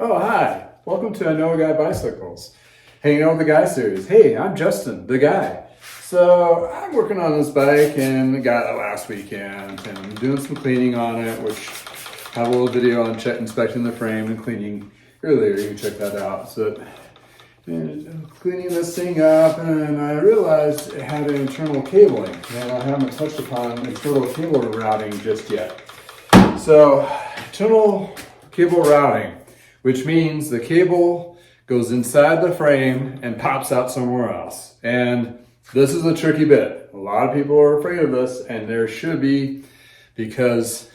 Oh, hi. Welcome to I Know a Guy Bicycles. Hanging out with the Guy series. Hey, I'm Justin, the guy. So I'm working on this bike and got it last weekend and I'm doing some cleaning on it, which I have a little video on inspecting the frame and cleaning earlier. You can check that out. So cleaning this thing up and I realized it had an internal cabling and I haven't touched upon internal cable routing just yet. So internal cable routing, which means the cable goes inside the frame and pops out somewhere else. And this is a tricky bit. A lot of people are afraid of this, and there should be, because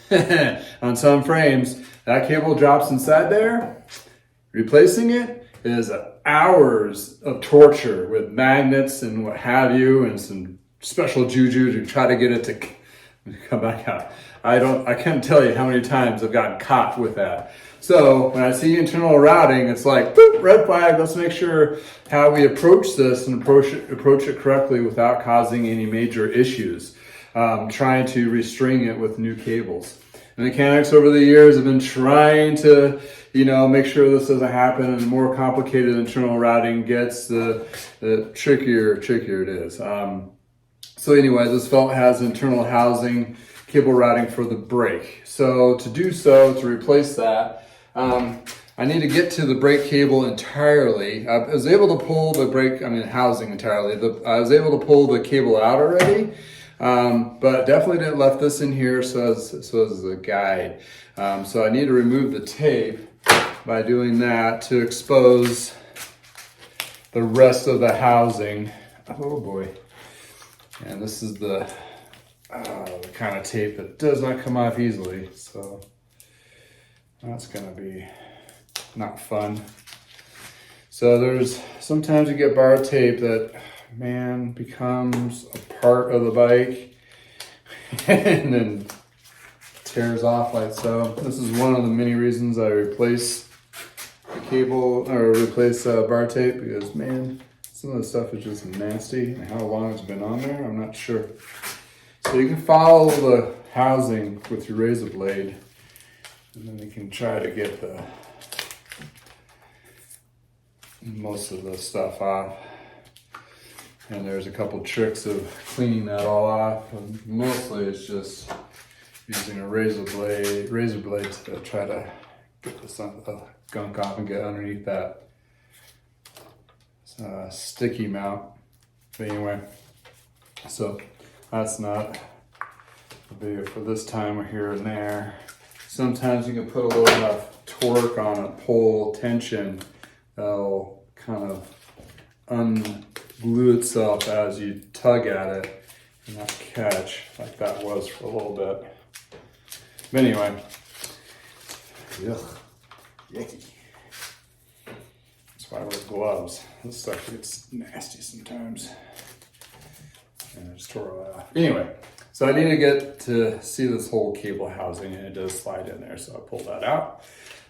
on some frames, that cable drops inside there. Replacing it is hours of torture with magnets and what have you, and some special juju to try to get it to come back out. I can't tell you how many times I've gotten caught with that. So when I see internal routing, it's like, boop, red flag. Let's make sure how we approach this and approach it correctly without causing any major issues. Trying to restring it with new cables. The mechanics over the years have been trying to, make sure this doesn't happen, and the more complicated internal routing gets, the trickier it is. So anyway, this felt has internal housing, cable routing for the brake. So to replace that, I need to get to the brake cable entirely. I was able to pull the housing entirely. I was able to pull the cable out already, but definitely didn't left this in here so as a guide. So I need to remove the tape by doing that to expose the rest of the housing. Oh boy. And this is the kind of tape that does not come off easily. So that's gonna be not fun. So sometimes you get bar tape that, man, becomes a part of the bike and then tears off like so. This is one of the many reasons I replace the cable or replace bar tape, because man, some of the stuff is just nasty, and how long it's been on there, I'm not sure. So you can follow the housing with your razor blade, and then you can try to get most of the stuff off. And there's a couple tricks of cleaning that all off. And mostly it's just using a razor blade to try to get the gunk off and get underneath that sticky mount. But anyway, so that's not a video for this time or here and there. Sometimes you can put a little enough torque on a pole tension that'll kind of unglue itself as you tug at it and not catch like that was for a little bit. But anyway, yucky. That's why I wear gloves. This stuff gets nasty sometimes. And I just tore it off. Anyway, so I need to get to see this whole cable housing, and it does slide in there, so I pulled that out.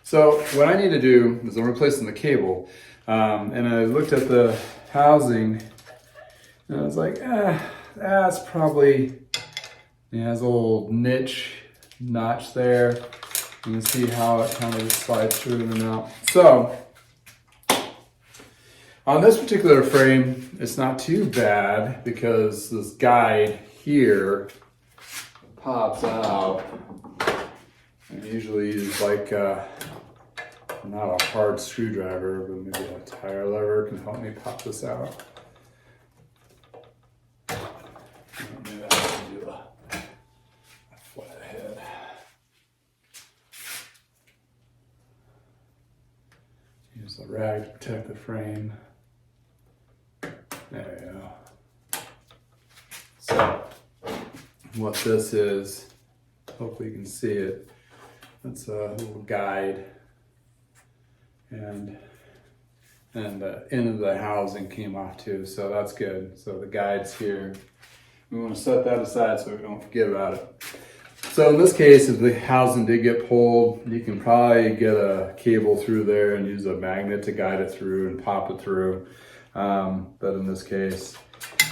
So what I need to do is I'm replacing the cable, and I looked at the housing, and I was like, that's probably, it has a little notch there. You can see how it kind of slides through and out. So on this particular frame, it's not too bad because this guide here pops out. And usually use like not a hard screwdriver, but maybe a tire lever can help me pop this out. Maybe I can do a flat head. Use the rag to protect the frame. There you go. So what this is, hopefully you can see it. That's a little guide, and the end of the housing came off too, so that's good. So the guide's here. We want to set that aside so we don't forget about it. So in this case, if the housing did get pulled, you can probably get a cable through there and use a magnet to guide it through and pop it through. But in this case,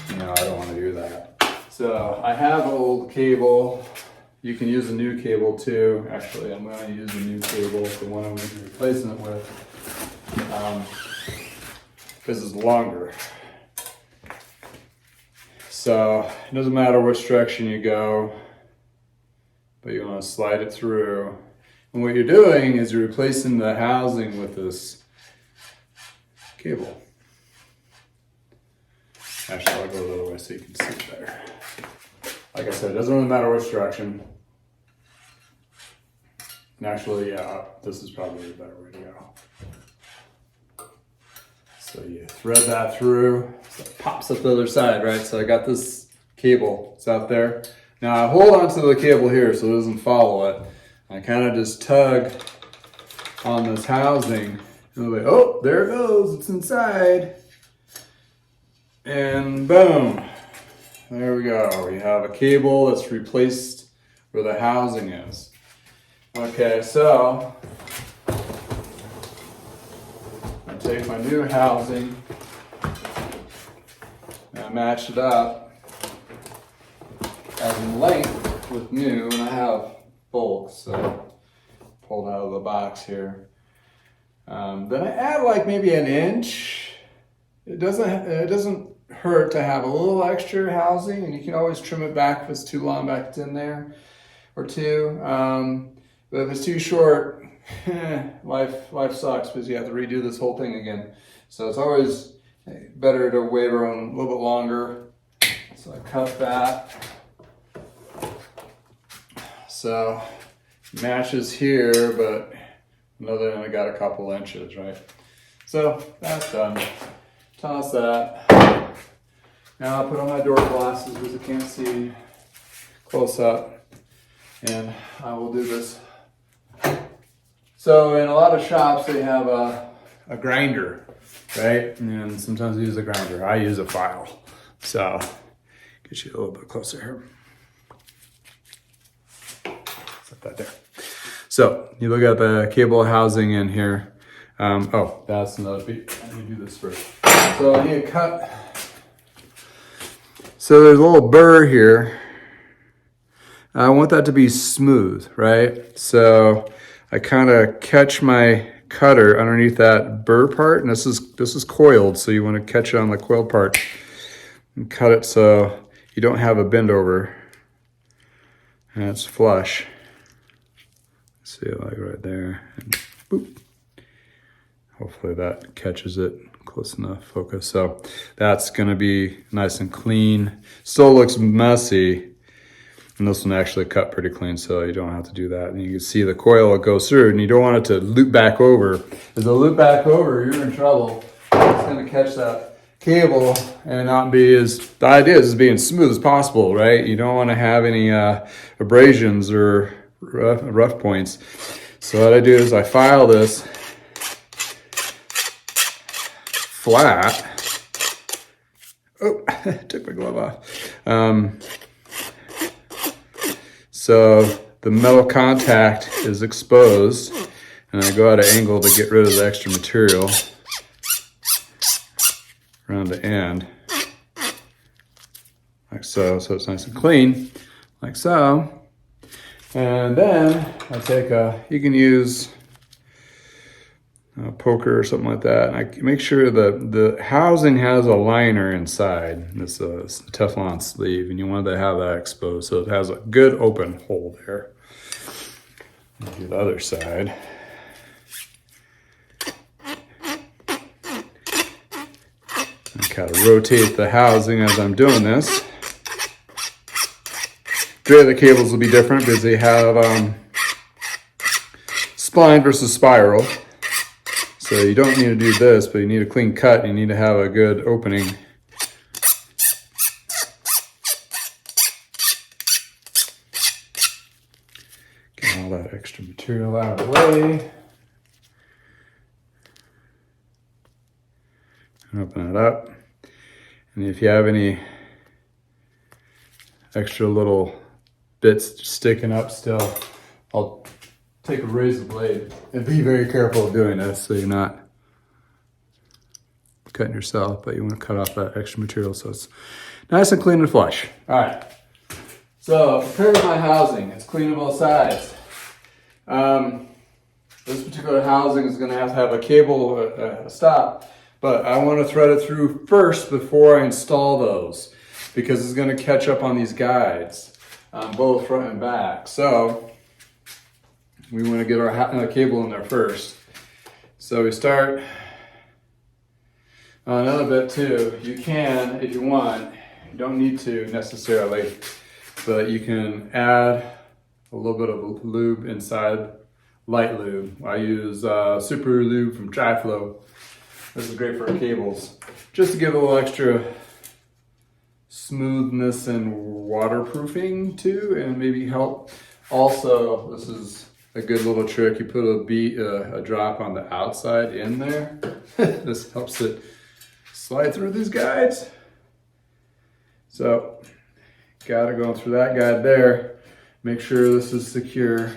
I don't want to do that. So I have an old cable you can use a new cable too. Actually, I'm going to use a new cable, the one I'm going to be replacing it with. This is longer. So it doesn't matter which direction you go, but you want to slide it through. And what you're doing is you're replacing the housing with this cable. Actually, I'll go the other way so you can see it better. Like I said, it doesn't really matter which direction. And actually, yeah, this is probably a better way to go. So you thread that through, so it pops up the other side, right? So I got this cable, it's out there. Now I hold onto the cable here so it doesn't follow it. I kind of just tug on this housing. And like, oh, there it goes, it's inside. And boom, there we go. We have a cable that's replaced where the housing is. Okay, so I take my new housing and I match it up as in length with new, and I have bulk, so pulled out of the box here. Then I add like maybe an inch. It doesn't hurt to have a little extra housing, and you can always trim it back if it's too long back in there or two. But if it's too short, life sucks because you have to redo this whole thing again. So it's always better to wait around a little bit longer. So I cut that. So matches here, but another one I got a couple inches, right? So that's done. Toss that. Now I'll put on my door glasses because I can't see close up. And I will do this. So in a lot of shops they have a grinder, right? And sometimes they use a grinder. I use a file. So get you a little bit closer here. Set that there. So you look at the cable housing in here. Oh, that's another beat. Let me do this first. So I need to cut. So there's a little burr here. I want that to be smooth, right? So I kind of catch my cutter underneath that burr part, and this is coiled, so you want to catch it on the coiled part and cut it so you don't have a bend over and it's flush. See it like right there, and boop. Hopefully that catches it close enough focus. So that's gonna be nice and clean. Still looks messy. And this one actually cut pretty clean, so you don't have to do that. And you can see the coil, it goes through, and you don't want it to loop back over. If it loop back over, you're in trouble. It's gonna catch that cable and not be the idea is being smooth as possible, right? You don't wanna have any abrasions or rough points. So what I do is I file this flat. Oh, took my glove off. So the metal contact is exposed, and I go at an angle to get rid of the extra material around the end, like so. So it's nice and clean, like so. And then I take you can use a poker or something like that. And I make sure the housing has a liner inside. It's a Teflon sleeve, and you want to have that exposed so it has a good open hole there. I'll do the other side. I kind of rotate the housing as I'm doing this. The other cables will be different because they have spline versus spiral. So you don't need to do this, but you need a clean cut. You need to have a good opening. Get all that extra material out of the way. And open it up. And if you have any extra little bits sticking up still, I'll take a razor blade and be very careful of doing this so you're not cutting yourself, but you want to cut off that extra material so it's nice and clean and flush. All right, So prepare my housing. It's clean on both sides. This particular housing is going to have a cable stop, but I want to thread it through first before I install those because it's going to catch up on these guides, both front and back. So we want to get our cable in there first. So we start on another bit too. You can, if you want, you don't need to necessarily, but you can add a little bit of lube inside, light lube. I use super lube from Tri-Flow. This is great for cables, just to give a little extra smoothness and waterproofing too, and maybe help. Also, this is a good little trick. You put a drop on the outside in there. This helps it slide through these guides. So, got it going through that guide there. Make sure this is secure.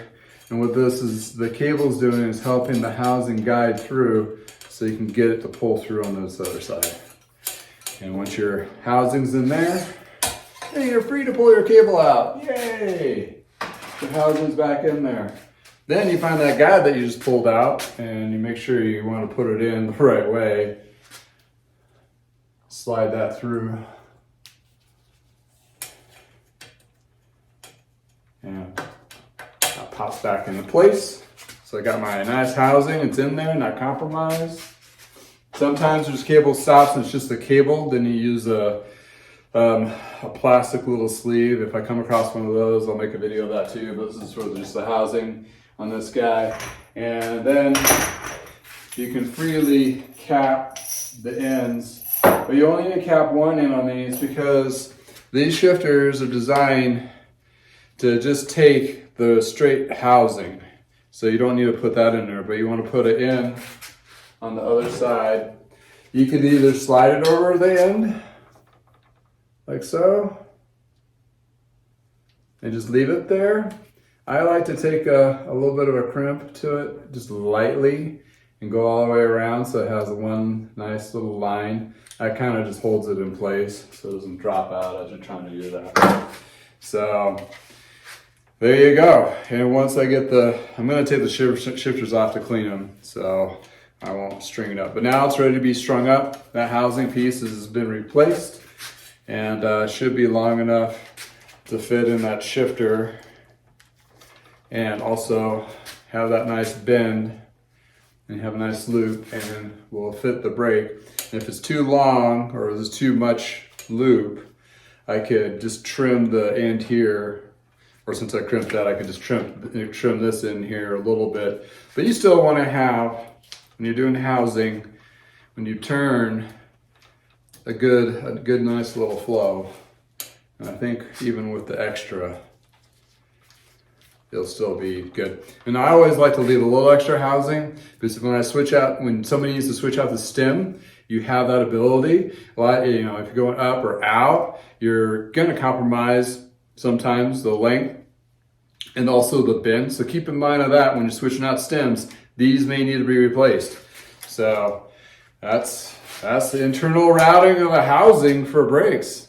And what this is, the cable's doing is helping the housing guide through so you can get it to pull through on this other side. And once your housing's in there, then you're free to pull your cable out. Yay! The housing's back in there. Then you find that guide that you just pulled out and you make sure you want to put it in the right way. Slide that through. And that pops back into place. So I got my nice housing, it's in there, not compromised. Sometimes there's cable stops and it's just the cable, then you use a plastic little sleeve. If I come across one of those, I'll make a video of that too, but this is sort of just the housing on this guy. And then you can freely cap the ends, but you only need to cap one end on these because these shifters are designed to just take the straight housing. So you don't need to put that in there, but you want to put it in on the other side. You could either slide it over the end, like so, and just leave it there. I like to take a little bit of a crimp to it, just lightly, and go all the way around so it has one nice little line. That kind of just holds it in place so it doesn't drop out as you're trying to do that. So there you go. And once I get I'm going to take the shifters off to clean them, so I won't string it up. But now it's ready to be strung up. That housing piece has been replaced and should be long enough to fit in that shifter and also have that nice bend and have a nice loop and will fit the brake. And if it's too long or there's too much loop, I could just trim the end here. Or since I crimped that, I can just trim this in here a little bit. But you still want to have, when you're doing housing, when you turn, a good nice little flow. And I think even with the extra, it'll still be good. And I always like to leave a little extra housing because when somebody needs to switch out the stem, you have that ability. Well, you know, if you're going up or out, you're gonna compromise sometimes the length and also the bend. So keep in mind of that when you're switching out stems. These may need to be replaced. So that's the internal routing of a housing for brakes.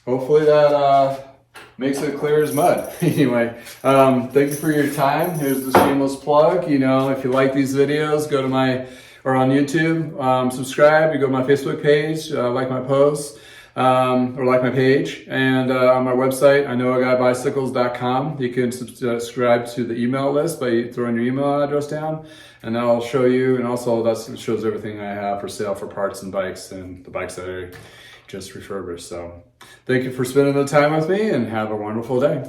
Hopefully that makes it clear as mud. Anyway, thank you for your time. Here's the shameless plug. You know, if you like these videos, go to or on YouTube, subscribe. You go to my Facebook page, like my posts. Or like my page, and on my website, iknowaguybicycles.com. You can subscribe to the email list by throwing your email address down, and that'll show you, and also that shows everything I have for sale for parts and bikes and the bikes that I just refurbished. So thank you for spending the time with me and have a wonderful day.